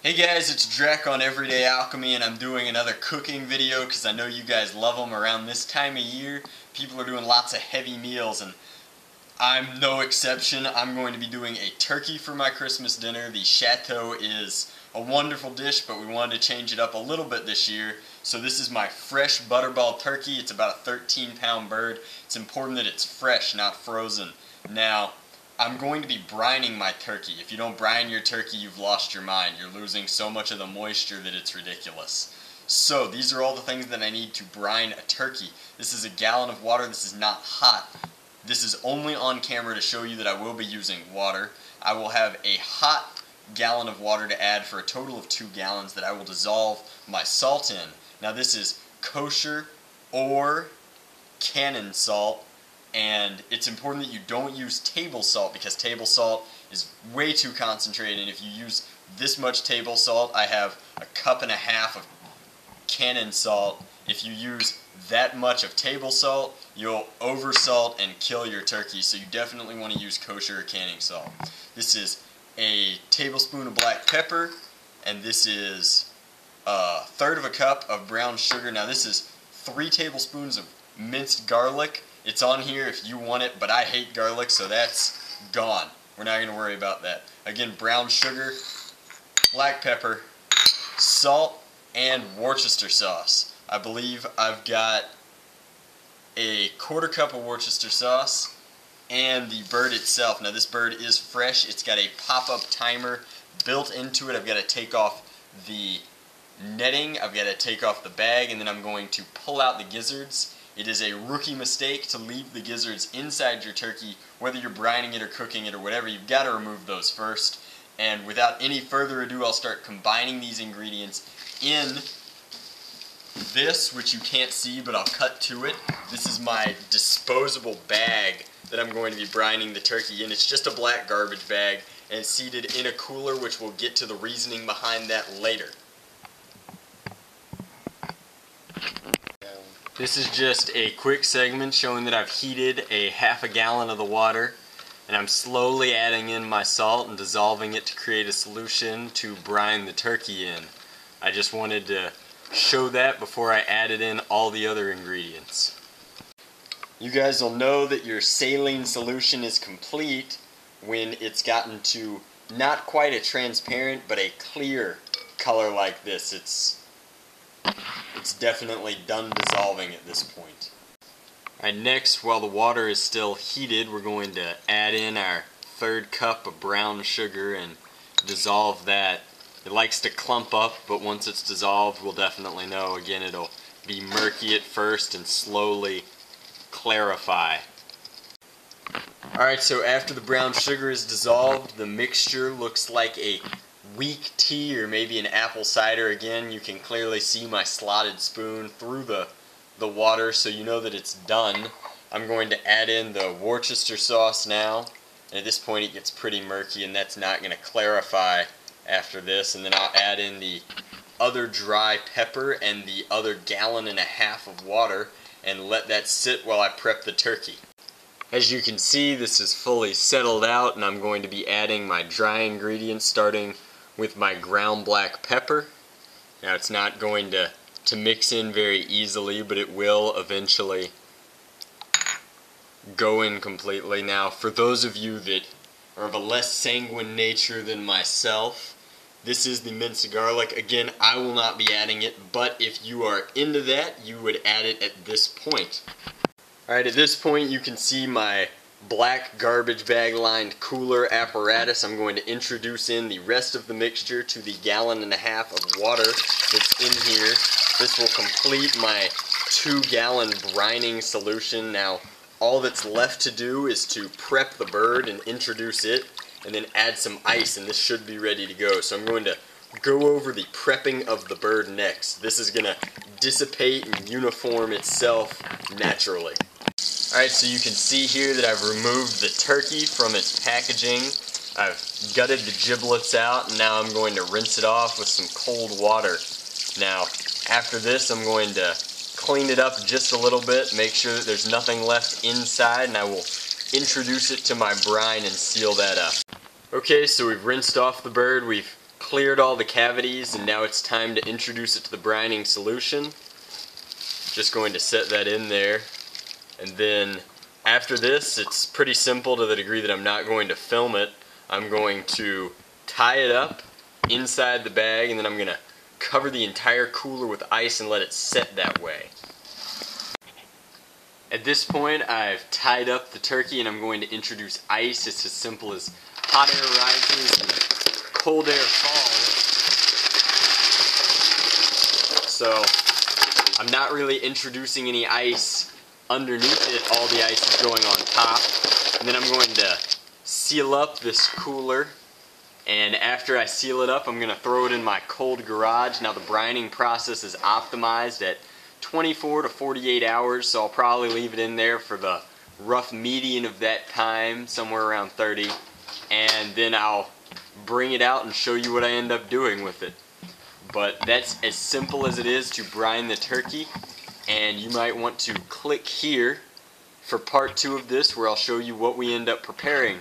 Hey guys, it's Drek on Everyday Alchemy, and I'm doing another cooking video because I know you guys love them around this time of year. People are doing lots of heavy meals, and I'm no exception. I'm going to be doing a turkey for my Christmas dinner. The Chateau is a wonderful dish, but we wanted to change it up a little bit this year. So this is my fresh butterball turkey. It's about a 13-pound bird. It's important that it's fresh, not frozen. Now, I'm going to be brining my turkey. If you don't brine your turkey, you've lost your mind. You're losing so much of the moisture that it's ridiculous. So these are all the things that I need to brine a turkey. This is a gallon of water. This is not hot. This is only on camera to show you that I will be using water. I will have a hot gallon of water to add for a total of 2 gallons that I will dissolve my salt in. Now this is kosher or Canon salt. And it's important that you don't use table salt because table salt is way too concentrated, and if you use this much table salt, I have a cup and a half of Canon salt. If you use that much of table salt, you'll oversalt and kill your turkey, so you definitely want to use kosher or Canon salt. This is a tablespoon of black pepper, and this is a third of a cup of brown sugar. Now this is 3 tablespoons of minced garlic. It's on here if you want it, but I hate garlic, so that's gone. We're not going to worry about that. Again, brown sugar, black pepper, salt, and Worcester sauce. I believe I've got a 1/4 cup of Worcester sauce and the bird itself. Now this bird is fresh. It's got a pop-up timer built into it. I've got to take off the netting, I've got to take off the bag, and then I'm going to pull out the gizzards. It is a rookie mistake to leave the gizzards inside your turkey. Whether you're brining it or cooking it or whatever, you've got to remove those first. And without any further ado, I'll start combining these ingredients in this, which you can't see, but I'll cut to it. This is my disposable bag that I'm going to be brining the turkey in. It's just a black garbage bag, and it's seated in a cooler, which we'll get to the reasoning behind that later. This is just a quick segment showing that I've heated a half a gallon of the water, and I'm slowly adding in my salt and dissolving it to create a solution to brine the turkey in. I just wanted to show that before I added in all the other ingredients. You guys will know that your saline solution is complete when it's gotten to not quite a transparent but a clear color like this. It's definitely done dissolving at this point. Alright, next, while the water is still heated, we're going to add in our 1/3 cup of brown sugar and dissolve that. It likes to clump up, but once it's dissolved, we'll definitely know. Again, it'll be murky at first and slowly clarify. Alright, so after the brown sugar is dissolved, the mixture looks like a weak tea or maybe an apple cider. Again, you can clearly see my slotted spoon through the water, so you know that it's done. I'm going to add in the Worcester sauce now, and at this point it gets pretty murky, and that's not going to clarify after this. And then I'll add in the other dry pepper and the other 1.5 gallons of water and let that sit while I prep the turkey. As you can see, this is fully settled out, and I'm going to be adding my dry ingredients, starting with my ground black pepper. Now it's not going to mix in very easily, but it will eventually go in completely. Now for those of you that are of a less sanguine nature than myself, this is the minced garlic. Again, I will not be adding it, but if you are into that, you would add it at this point. Alright, at this point you can see my black garbage bag lined cooler apparatus. I'm going to introduce in the rest of the mixture to the 1.5 gallons of water that's in here. This will complete my 2-gallon brining solution. Now all that's left to do is to prep the bird and introduce it, and then add some ice, and this should be ready to go. So I'm going to go over the prepping of the bird next. This is going to dissipate and uniform itself naturally. Alright, so you can see here that I've removed the turkey from its packaging. I've gutted the giblets out, and now I'm going to rinse it off with some cold water. Now, after this, I'm going to clean it up just a little bit, make sure that there's nothing left inside, and I will introduce it to my brine and seal that up. Okay, so we've rinsed off the bird, we've cleared all the cavities, and now it's time to introduce it to the brining solution. Just going to set that in there, and then after this it's pretty simple to the degree that I'm not going to film it. I'm going to tie it up inside the bag, and then I'm going to cover the entire cooler with ice and let it set that way. At this point I've tied up the turkey and I'm going to introduce ice. It's as simple as hot air rises and cold air falls. So I'm not really introducing any ice underneath it. All the ice is going on top. And then I'm going to seal up this cooler. And after I seal it up, I'm going to throw it in my cold garage. Now the brining process is optimized at 24 to 48 hours, so I'll probably leave it in there for the rough median of that time, somewhere around 30. And then I'll bring it out and show you what I end up doing with it. But that's as simple as it is to brine the turkey. And you might want to click here for part 2 of this, where I'll show you what we end up preparing